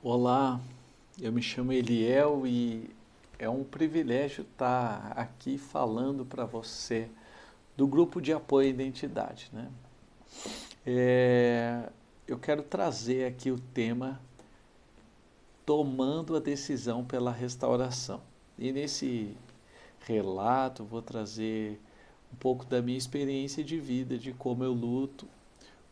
Olá, eu me chamo Eliel e é um privilégio estar aqui falando para você do grupo de apoio à identidade, né? É, eu quero trazer aqui o tema tomando a decisão pela restauração. E nesse relato vou trazer um pouco da minha experiência de vida, de como eu luto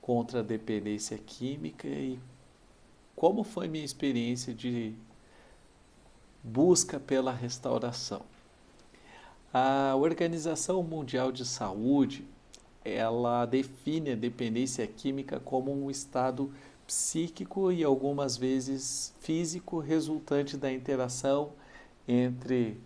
contra a dependência química e como foi minha experiência de busca pela restauração. A Organização Mundial de Saúde, ela define a dependência química como um estado psíquico e algumas vezes físico resultante da interação entre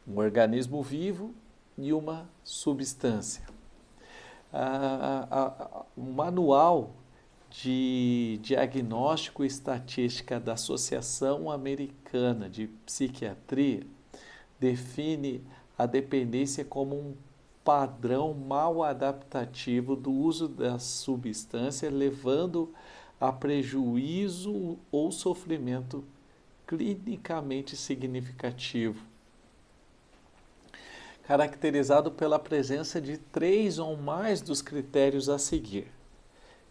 um organismo vivo e uma substância. O manual de diagnóstico e estatística da Associação Americana de Psiquiatria define a dependência como um padrão mal adaptativo do uso da substância, levando a prejuízo ou sofrimento clinicamente significativo, caracterizado pela presença de 3 ou mais dos critérios a seguir.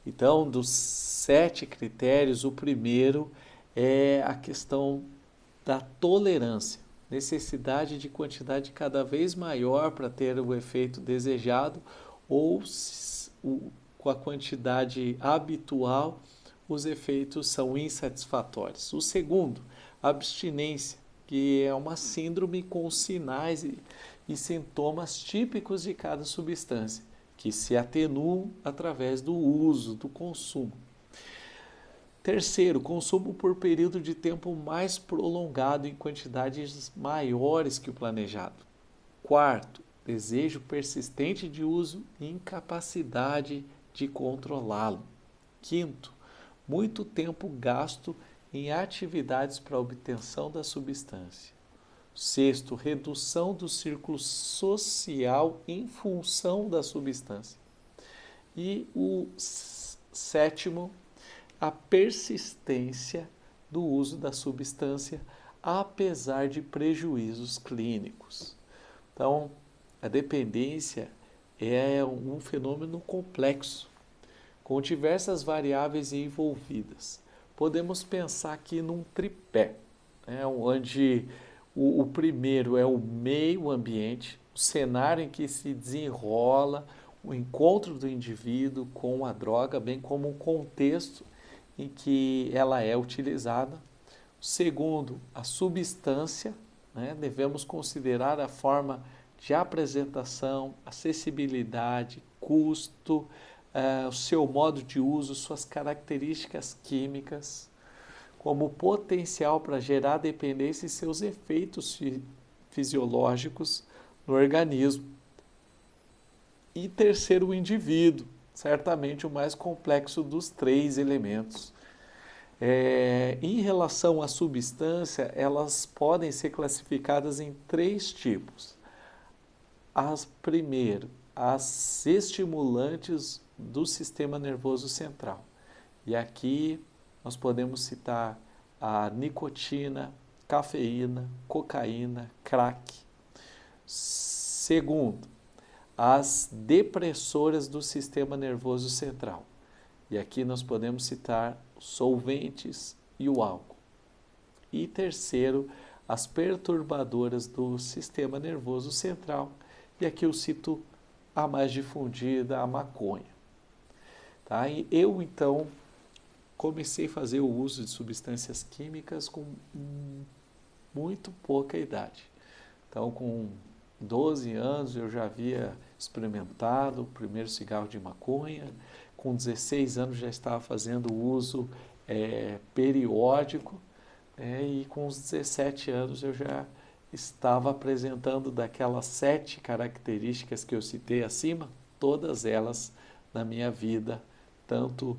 Então, dos 7 critérios, o primeiro é a questão da tolerância, necessidade de quantidade cada vez maior para ter o efeito desejado ou com a quantidade habitual os efeitos são insatisfatórios. O segundo, abstinência, que é uma síndrome com sinais e sintomas típicos de cada substância, que se atenuam através do uso, do consumo. Terceiro, consumo por período de tempo mais prolongado em quantidades maiores que o planejado. Quarto, desejo persistente de uso e incapacidade de controlá-lo. Quinto, muito tempo gasto em atividades para a obtenção da substância. Sexto, redução do círculo social em função da substância. E o sétimo, a persistência do uso da substância, apesar de prejuízos clínicos. Então, a dependência é um fenômeno complexo, com diversas variáveis envolvidas. Podemos pensar aqui num tripé, né, onde o primeiro é o meio ambiente, o cenário em que se desenrola o encontro do indivíduo com a droga, bem como o contexto em que ela é utilizada. O segundo, a substância, né? Devemos considerar a forma de apresentação, acessibilidade, custo, o seu modo de uso, suas características químicas, como potencial para gerar dependência e seus efeitos fisiológicos no organismo. E terceiro, o indivíduo, certamente o mais complexo dos 3 elementos. Em relação à substância, elas podem ser classificadas em 3 tipos. Primeiro, as estimulantes do sistema nervoso central. E aqui nós podemos citar a nicotina, cafeína, cocaína, crack. Segundo, as depressoras do sistema nervoso central. E aqui nós podemos citar os solventes e o álcool. E terceiro, as perturbadoras do sistema nervoso central. E aqui eu cito a mais difundida, a maconha. Tá? E eu, então, comecei a fazer o uso de substâncias químicas com muito pouca idade. Então, com 12 anos eu já havia experimentado o primeiro cigarro de maconha, com 16 anos já estava fazendo uso periódico, e com os 17 anos eu já estava apresentando daquelas 7 características que eu citei acima, todas elas na minha vida, tanto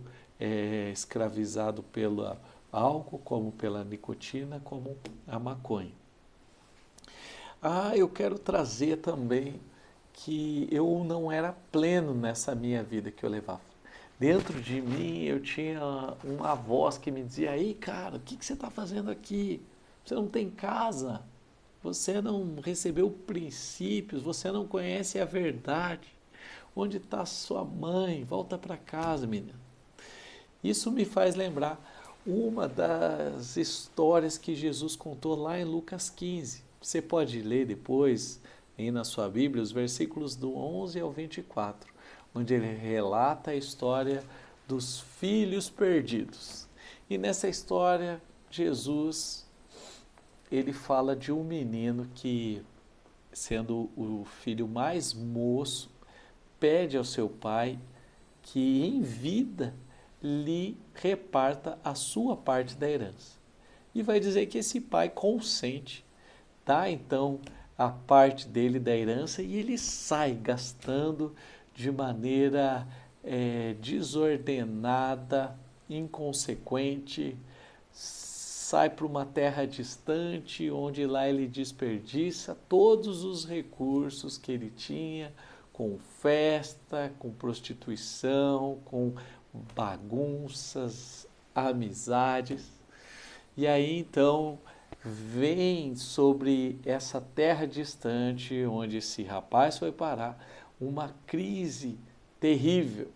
escravizado pelo álcool, como pela nicotina, como a maconha. Eu quero trazer também que eu não era pleno nessa minha vida que eu levava. Dentro de mim eu tinha uma voz que me dizia: "Aí, cara, o que você está fazendo aqui? Você não tem casa, você não recebeu princípios, você não conhece a verdade. Onde está sua mãe? Volta para casa, menina." Isso me faz lembrar uma das histórias que Jesus contou lá em Lucas 15. Você pode ler depois, aí na sua Bíblia, os versículos do 11 ao 24, onde ele relata a história dos filhos perdidos. E nessa história, Jesus, ele fala de um menino que, sendo o filho mais moço, pede ao seu pai que em vida lhe reparta a sua parte da herança. E vai dizer que esse pai consente, dá então a parte dele da herança e ele sai gastando de maneira desordenada, inconsequente, sai para uma terra distante, onde lá ele desperdiça todos os recursos que ele tinha, com festa, com prostituição, com bagunças, amizades. E aí então vem sobre essa terra distante onde esse rapaz foi parar uma crise terrível.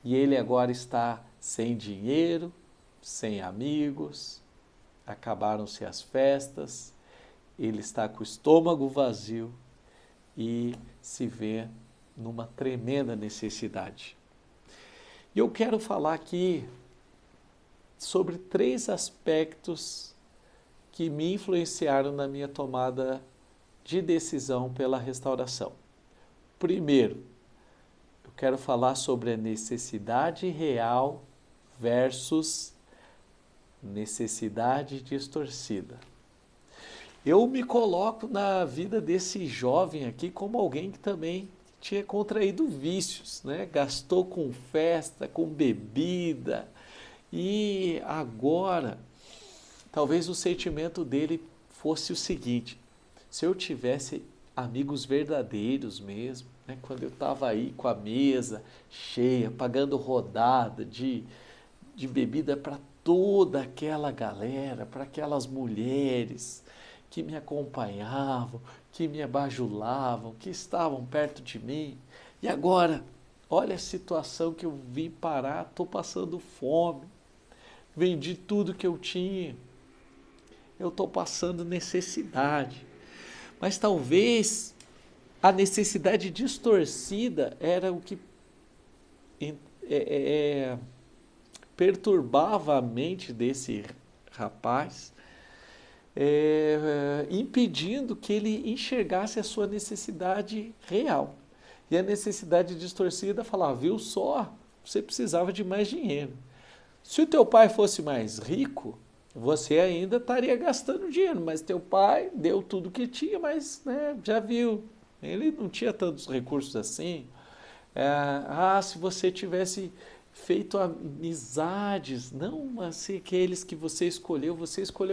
E ele agora está sem dinheiro, sem amigos, acabaram-se as festas, ele está com o estômago vazio e se vê numa tremenda necessidade. E eu quero falar aqui sobre 3 aspectos que me influenciaram na minha tomada de decisão pela restauração. Primeiro, eu quero falar sobre a necessidade real versus necessidade distorcida. Eu me coloco na vida desse jovem aqui como alguém que também tinha contraído vícios, né? Gastou com festa, com bebida, e agora talvez o sentimento dele fosse o seguinte: se eu tivesse amigos verdadeiros mesmo, né? Quando eu estava aí com a mesa cheia, pagando rodada de bebida para toda aquela galera, para aquelas mulheres que me acompanhavam, que me bajulavam, que estavam perto de mim. E agora, olha a situação que eu vim parar, estou passando fome, vendi tudo que eu tinha, eu estou passando necessidade. Mas talvez a necessidade distorcida era o que é, é, perturbava a mente desse rapaz, impedindo que ele enxergasse a sua necessidade real. E a necessidade distorcida falava: viu só, você precisava de mais dinheiro. Se o teu pai fosse mais rico, você ainda estaria gastando dinheiro, mas teu pai deu tudo que tinha, mas né, já viu, ele não tinha tantos recursos assim. Se você tivesse feito amizades, não assim aqueles que você escolheu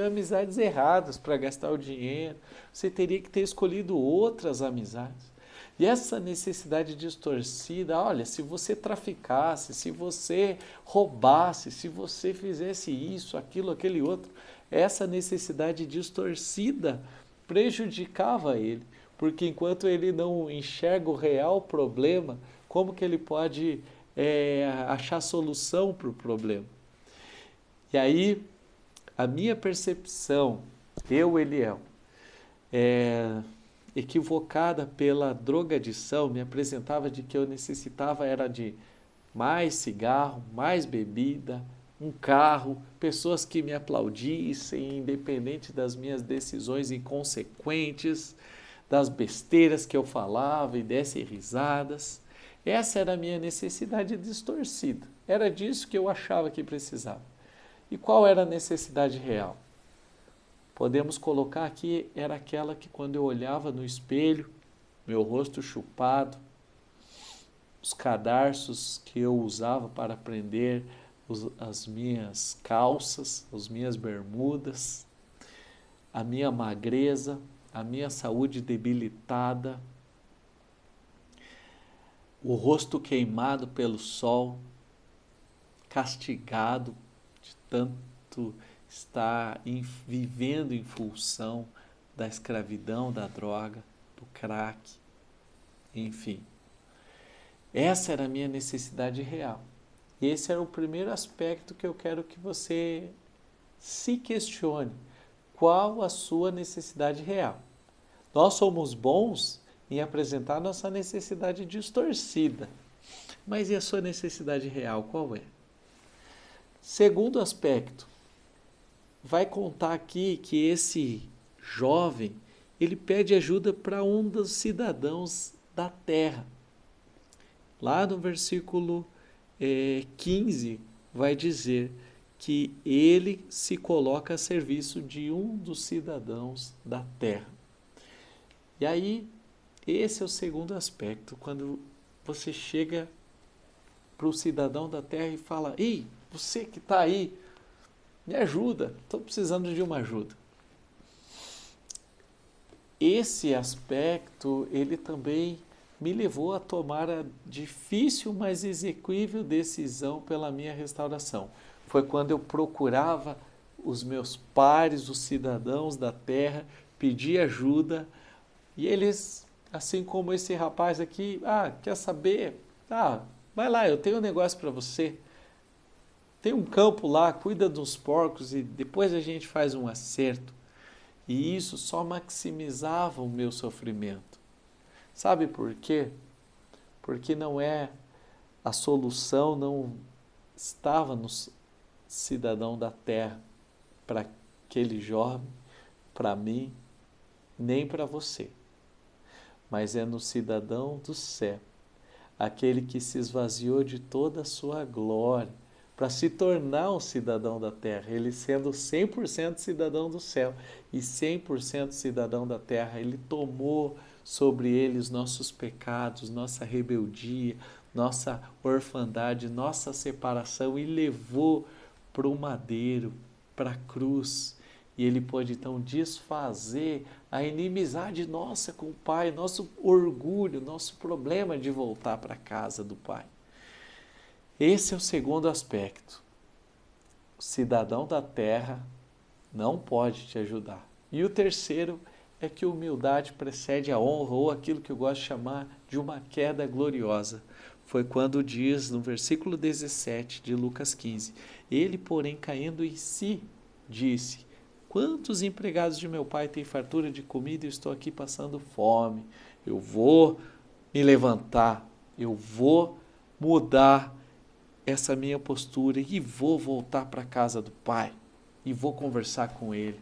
amizades erradas para gastar o dinheiro, você teria que ter escolhido outras amizades. E essa necessidade distorcida, olha, se você traficasse, se você roubasse, se você fizesse isso, aquilo, aquele outro, essa necessidade distorcida prejudicava ele, porque enquanto ele não enxerga o real problema, como que ele pode achar solução para o problema? E aí, a minha percepção, Eliel, equivocada pela drogadição, me apresentava de que eu necessitava era de mais cigarro, mais bebida, um carro, pessoas que me aplaudissem, independente das minhas decisões inconsequentes, das besteiras que eu falava e dessem risadas. Essa era a minha necessidade distorcida. Era disso que eu achava que precisava. E qual era a necessidade real? Podemos colocar aqui, era aquela que quando eu olhava no espelho, meu rosto chupado, os cadarços que eu usava para prender as minhas calças, as minhas bermudas, a minha magreza, a minha saúde debilitada, o rosto queimado pelo sol, castigado de tanto estar vivendo em função da escravidão, da droga, do crack, enfim. Essa era a minha necessidade real. Esse era o primeiro aspecto que eu quero que você se questione. Qual a sua necessidade real? Nós somos bons em apresentar nossa necessidade distorcida. Mas e a sua necessidade real, qual é? Segundo aspecto, vai contar aqui que esse jovem, ele pede ajuda para um dos cidadãos da terra. Lá no versículo 15, vai dizer que ele se coloca a serviço de um dos cidadãos da terra. E aí, esse é o segundo aspecto, quando você chega para o cidadão da terra e fala: ei, você que está aí, me ajuda, estou precisando de uma ajuda. Esse aspecto, ele também me levou a tomar a difícil, mas exequível decisão pela minha restauração. Foi quando eu procurava os meus pares, os cidadãos da terra, pedir ajuda, e eles, assim como esse rapaz aqui, quer saber? Vai lá, eu tenho um negócio para você. Tem um campo lá, cuida dos porcos e depois a gente faz um acerto. E isso só maximizava o meu sofrimento. Sabe por quê? Porque a solução não estava no cidadão da terra, para aquele jovem, para mim, nem para você. Mas é no cidadão do céu, aquele que se esvaziou de toda a sua glória, para se tornar um cidadão da terra, ele sendo 100% cidadão do céu e 100% cidadão da terra, ele tomou sobre ele os nossos pecados, nossa rebeldia, nossa orfandade, nossa separação e levou para o madeiro, para a cruz. E ele pode então desfazer a inimizade nossa com o Pai, nosso orgulho, nosso problema de voltar para a casa do Pai. Esse é o segundo aspecto. O cidadão da terra não pode te ajudar. E o terceiro é que humildade precede a honra, ou aquilo que eu gosto de chamar de uma queda gloriosa. Foi quando diz no versículo 17 de Lucas 15, ele, porém, caindo em si, disse: quantos empregados de meu pai têm fartura de comida e eu estou aqui passando fome? Eu vou me levantar, eu vou mudar essa minha postura e vou voltar para a casa do Pai e vou conversar com Ele.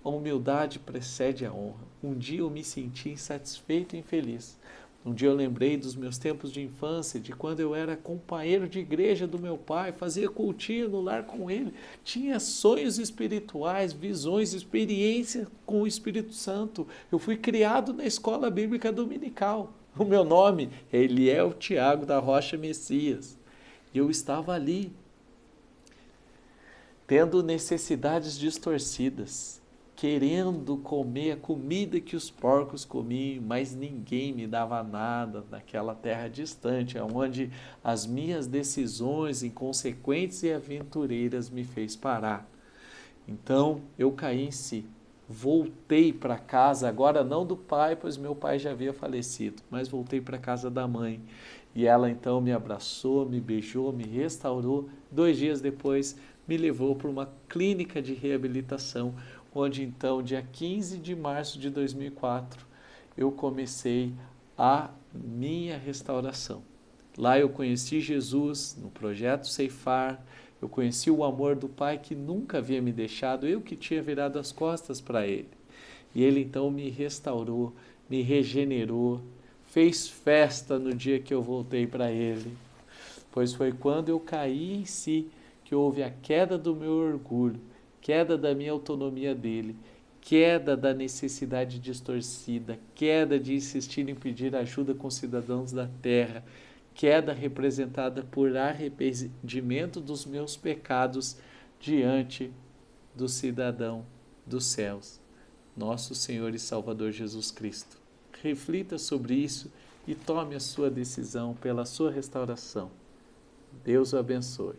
A humildade precede a honra. Um dia eu me senti insatisfeito e infeliz. Um dia eu lembrei dos meus tempos de infância, de quando eu era companheiro de igreja do meu pai, fazia cultinho no lar com ele, tinha sonhos espirituais, visões, experiência com o Espírito Santo. Eu fui criado na escola bíblica dominical. O meu nome, Eliel Tiago da Rocha Messias. Eu estava ali, tendo necessidades distorcidas, querendo comer a comida que os porcos comiam, mas ninguém me dava nada naquela terra distante, onde as minhas decisões inconsequentes e aventureiras me fez parar. Então eu caí em si, voltei para casa, agora não do pai, pois meu pai já havia falecido, mas voltei para a casa da mãe. E ela então me abraçou, me beijou, me restaurou. 2 dias depois, me levou para uma clínica de reabilitação, onde então, dia 15 de março de 2004, eu comecei a minha restauração. Lá eu conheci Jesus no projeto Ceifar, eu conheci o amor do Pai que nunca havia me deixado, eu que tinha virado as costas para Ele. E Ele então me restaurou, me regenerou, fez festa no dia que eu voltei para Ele, pois foi quando eu caí em si que houve a queda do meu orgulho, queda da minha autonomia dele, queda da necessidade distorcida, queda de insistir em pedir ajuda com cidadãos da terra, queda representada por arrependimento dos meus pecados diante do cidadão dos céus, nosso Senhor e Salvador Jesus Cristo. Reflita sobre isso e tome a sua decisão pela sua restauração. Deus o abençoe.